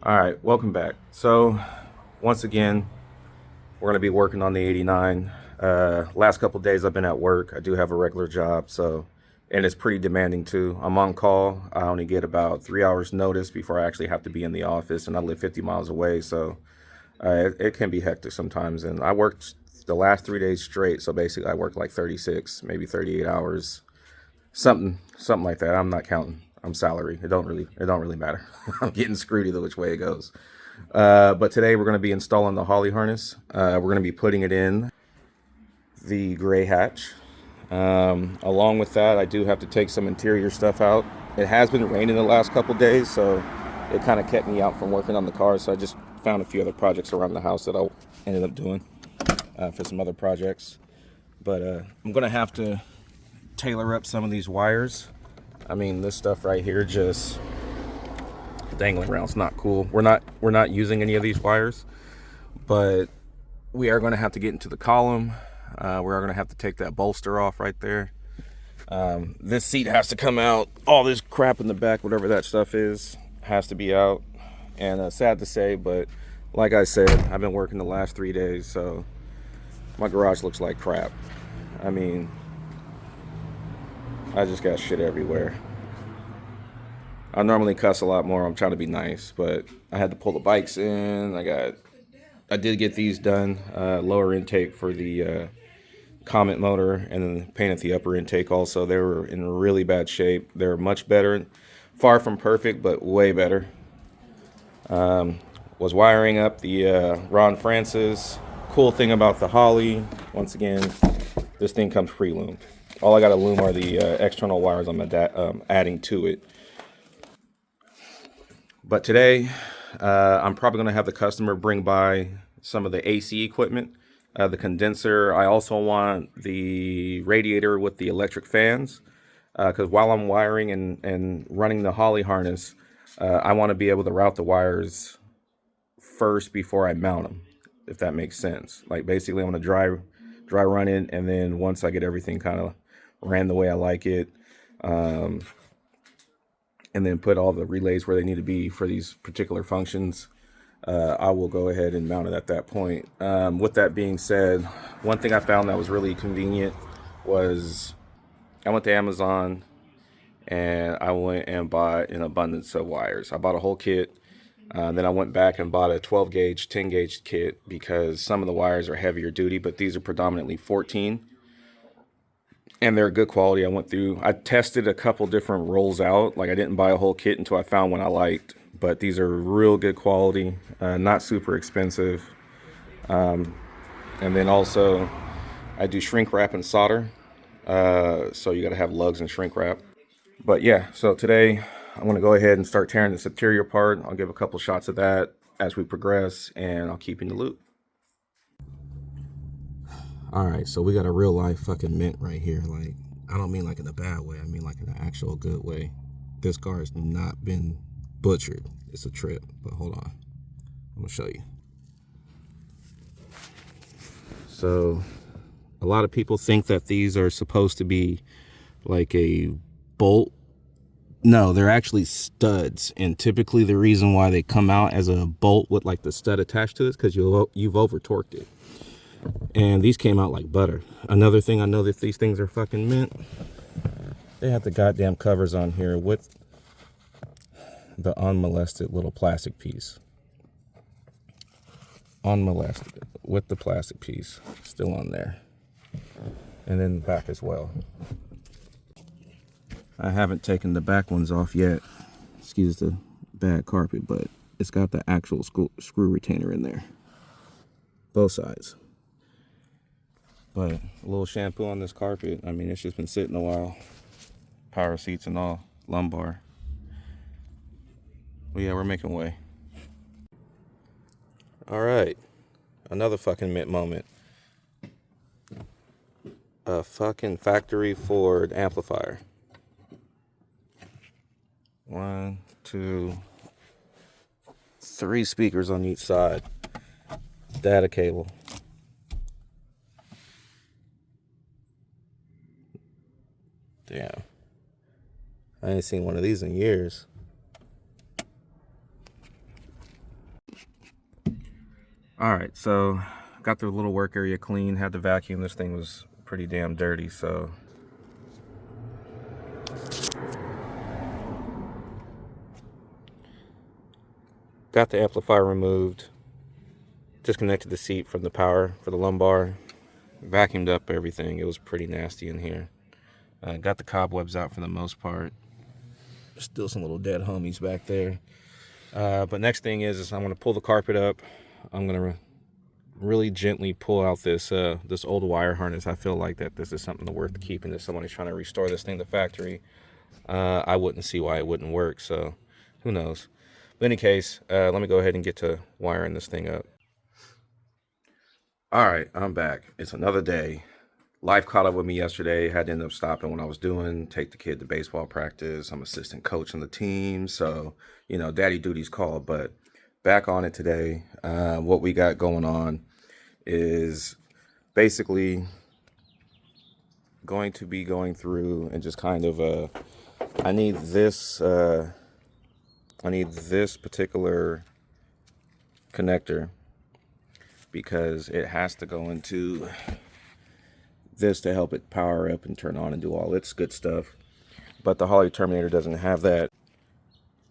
All right, welcome back. So, once again, we're going to be working on the 89. Last couple days I've been at work. I do have a regular job, and it's pretty demanding too. I'm on call. I only get about 3 hours notice before I actually have to be in the office, and I live 50 miles away, so it can be hectic sometimes. And I worked the last 3 days straight, so basically I worked like 36, maybe 38 hours, something like that. I'm not counting. I'm salary. It don't really matter. I'm getting screwed either which way it goes. But today we're going to be installing the Holly harness. We're going to be putting it in the gray hatch. Along with that, I do have to take some interior stuff out. It has been raining the last couple days, so it kind of kept me out from working on the car. So I just found a few other projects around the house that I ended up doing for some other projects. But I'm going to have to tailor up some of these wires. I mean, this stuff right here just dangling around. It's not cool. We're not using any of these wires, but we are going to have to get into the column. We are going to have to take that bolster off right there. This seat has to come out. All this crap in the back, whatever that stuff is, has to be out. And sad to say, but like I said, I've been working the last 3 days, so my garage looks like crap. I mean, I just got shit everywhere. I normally cuss a lot more. I'm trying to be nice, but I had to pull the bikes in. I did get these done. Lower intake for the Comet motor, and then painted the upper intake also. They were in really bad shape. They're much better, far from perfect, but way better. Was wiring up the Ron Francis. Cool thing about the Holly, once again, this thing comes pre-loomed. All I got to loom are the external wires I'm adding to it. But today, I'm probably going to have the customer bring by some of the AC equipment, the condenser. I also want the radiator with the electric fans, because while I'm wiring and running the Holly harness, I want to be able to route the wires first before I mount them, if that makes sense. Like basically, I want to dry run it, and then once I get everything kind of ran the way I like it, and then put all the relays where they need to be for these particular functions, I will go ahead and mount it at that point. With that being said, one thing I found that was really convenient was I went to Amazon and I went and bought an abundance of wires. I bought a whole kit. Then I went back and bought a 12 gauge, 10 gauge kit because some of the wires are heavier duty, but these are predominantly 14 and they're good quality. I tested a couple different rolls out. Like I didn't buy a whole kit until I found one I liked, but these are real good quality, not super expensive. And then also I do shrink wrap and solder. So you got to have lugs and shrink wrap. But yeah, so today I'm going to go ahead and start tearing this interior apart. I'll give a couple shots of that as we progress, and I'll keep you in the loop. All right, so we got a real life fucking mint right here. Like, I don't mean like in a bad way. I mean like in an actual good way. This car has not been butchered. It's a trip, but hold on. I'm gonna show you. So, a lot of people think that these are supposed to be like a bolt. No, they're actually studs, and typically the reason why they come out as a bolt with like the stud attached to it is because you've over torqued it. And these came out like butter. Another thing I know that these things are fucking mint. They have the goddamn covers on here with the unmolested little plastic piece. Unmolested with the plastic piece still on there. And then the back as well. I haven't taken the back ones off yet. Excuse the bad carpet, but it's got the actual screw retainer in there. Both sides. But a little shampoo on this carpet. I mean, it's just been sitting a while. Power seats and all. Lumbar. But yeah, we're making way. All right. Another fucking mint moment. A fucking factory Ford amplifier. 1, 2, 3 speakers on each side. Data cable. Damn. I ain't seen one of these in years. All right, so got the little work area clean, had the vacuum. This thing was pretty damn dirty, so got the amplifier removed, disconnected the seat from the power for the lumbar, vacuumed up everything. It was pretty nasty in here. Got the cobwebs out for the most part. Still some little dead homies back there. But next thing is I'm going to pull the carpet up. I'm going to really gently pull out this this old wire harness. I feel like that this is something worth keeping. If somebody's trying to restore this thing to factory, I wouldn't see why it wouldn't work. So who knows? But in any case, let me go ahead and get to wiring this thing up. All right, I'm back. It's another day. Life caught up with me yesterday. Had to end up stopping what I was doing, take the kid to baseball practice. I'm assistant coach on the team, so daddy duty's called. But back on it today. What we got going on is basically going to be going through and just kind of I need this particular connector because it has to go into this to help it power up and turn on and do all its good stuff. But the Holley Terminator doesn't have that.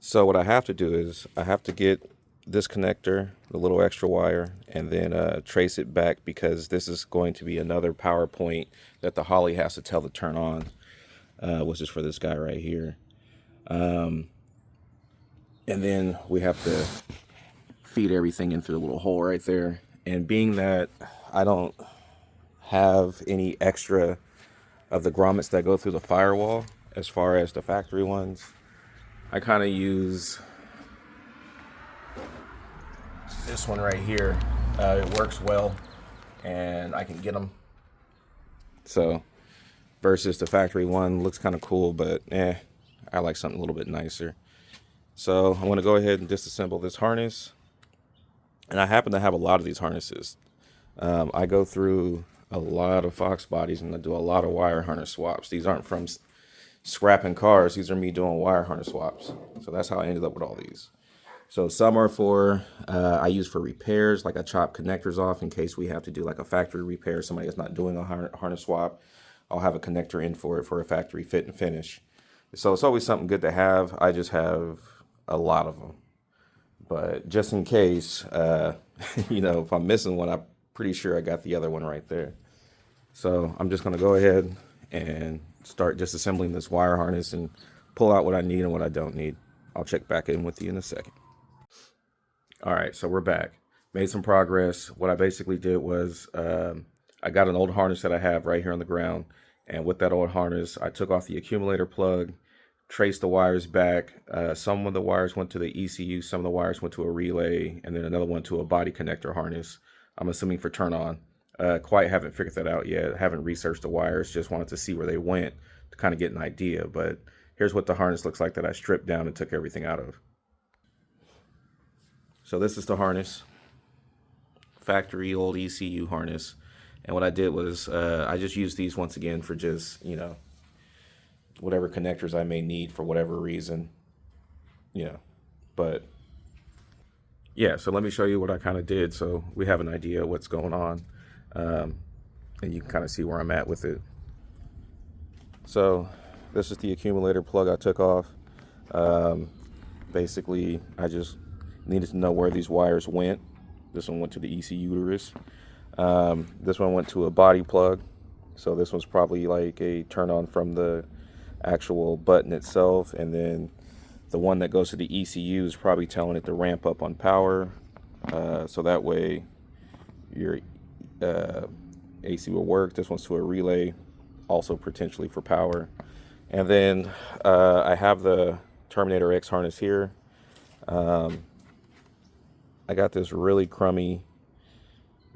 So what I have to do is I have to get this connector, the little extra wire, and then trace it back because this is going to be another power point that the Holley has to tell to turn on, which is for this guy right here. And then we have to feed everything into the little hole right there. And being that I don't have any extra of the grommets that go through the firewall as far as the factory ones, I kind of use this one right here. It works well and I can get them. So versus the factory one, looks kind of cool, but I like something a little bit nicer. So I'm going to go ahead and disassemble this harness. And I happen to have a lot of these harnesses. I go through a lot of Fox bodies and I do a lot of wire harness swaps. These aren't from scrapping cars. These are me doing wire harness swaps. So that's how I ended up with all these. So some are for, I use for repairs, like I chop connectors off in case we have to do like a factory repair. Somebody is not doing a harness swap. I'll have a connector in for it for a factory fit and finish. So it's always something good to have. I just have a lot of them. But just in case, if I'm missing one, I'm pretty sure I got the other one right there. So I'm just going to go ahead and start disassembling this wire harness and pull out what I need and what I don't need. I'll check back in with you in a second. All right, so we're back. Made some progress. What I basically did was I got an old harness that I have right here on the ground. And with that old harness, I took off the accumulator plug, traced the wires back. Some of the wires went to the ECU, some of the wires went to a relay, and then another one to a body connector harness. I'm assuming for turn on. Quite haven't figured that out yet. Haven't researched the wires, just wanted to see where they went to kind of get an idea. But here's what the harness looks like that I stripped down and took everything out of. So this is the harness, factory old ECU harness. And what I did was I just used these once again for just, whatever connectors I may need for whatever reason, but yeah, so let me show you what I kind of did so we have an idea of what's going on, and you can kind of see where I'm at with it. So this is the accumulator plug I took off. Basically, I just needed to know where these wires went. This one went to the ECU uterus. This one went to a body plug. So this one's probably like a turn on from the actual button itself, and then the one that goes to the ECU is probably telling it to ramp up on power, so that way your AC will work. This one's to a relay, also potentially for power. And then I have the Terminator X harness here. I got this really crummy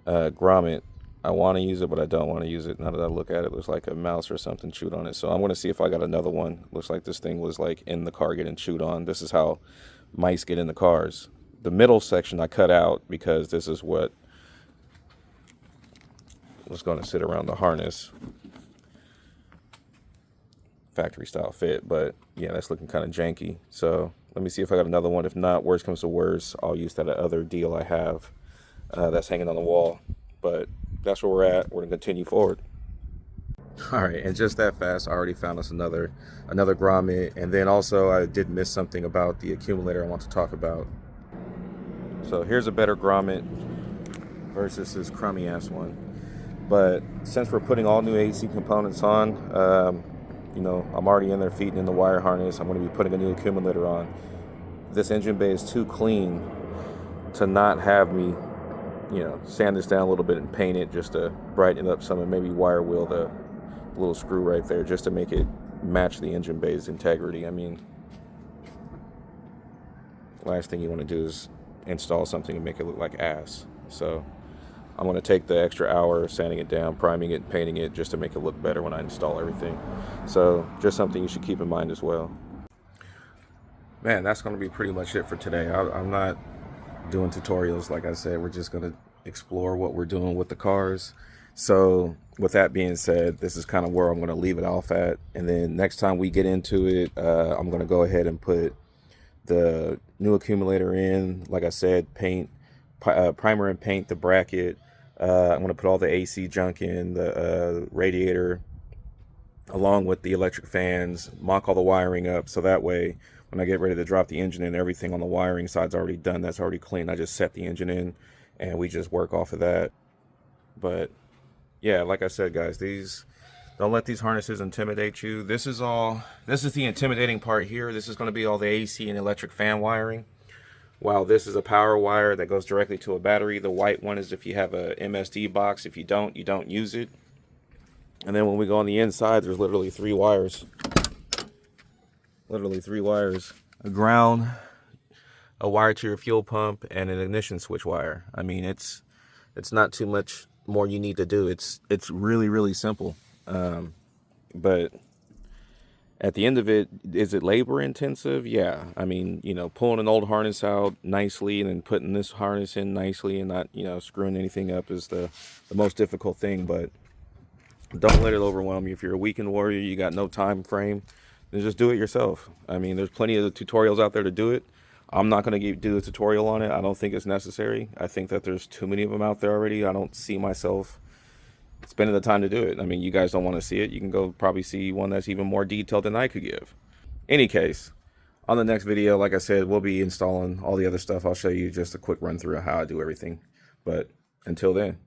grommet. I want to use it, but I don't want to use it. Now that I look at it, it looks like a mouse or something chewed on it. So I'm going to see if I got another one. Looks like this thing was like in the car getting chewed on. This is how mice get in the cars. The middle section I cut out because this is what was going to sit around the harness. Factory style fit, but yeah, that's looking kind of janky. So let me see if I got another one. If not, worst comes to worst, I'll use that other deal I have. that's hanging on the wall. But that's where we're at. We're gonna continue forward. All right, and just that fast, I already found us another grommet, and then also I did miss something about the accumulator I want to talk about. So here's a better grommet versus this crummy ass one. But since we're putting all new AC components on, you know, I'm already in there feeding in the wire harness. I'm going to be putting a new accumulator on. This engine bay is too clean to not have me, you know, sand this down a little bit and paint it just to brighten it up some, and maybe wire wheel the little screw right there just to make it match the engine bay's integrity. I mean, last thing you want to do is install something and make it look like ass. So I'm going to take the extra hour sanding it down, priming it, and painting it just to make it look better when I install everything. So just something you should keep in mind as well. Man, that's going to be pretty much it for today. I'm not doing tutorials. Like I said, we're just going to explore what we're doing with the cars. So with that being said, this is kind of where I'm going to leave it off at. And then next time we get into it, I'm going to go ahead and put the new accumulator in. Like I said, paint, primer and paint the bracket. I'm going to put all the AC junk in, the radiator, along with the electric fans, mock all the wiring up, so that way when I get ready to drop the engine in, everything on the wiring side's already done. That's already clean. I just set the engine in and we just work off of that. But yeah, like I said, guys, don't let these harnesses intimidate you. This is the intimidating part here. This is going to be all the AC and electric fan wiring. While this is a power wire that goes directly to a battery. The white one is if you have a MSD box. If you don't, you don't use it. And then when we go on the inside, there's literally 3 wires. Literally 3 wires. A ground, a wire to your fuel pump, and an ignition switch wire. I mean, it's not too much more you need to do. It's really, really simple. But at the end of it, is it labor intensive? Yeah. I mean, you know, pulling an old harness out nicely and then putting this harness in nicely and not, you know, screwing anything up is the most difficult thing. But don't let it overwhelm you. If you're a weekend warrior, you got no time frame, then just do it yourself. I mean, there's plenty of tutorials out there to do it. I'm not going to do a tutorial on it. I don't think it's necessary. I think that there's too many of them out there already. I don't see myself spending the time to do it. I mean, you guys don't want to see it. You can go probably see one that's even more detailed than I could give. Any case, on the next video, like I said, we'll be installing all the other stuff. I'll show you just a quick run through of how I do everything. But until then.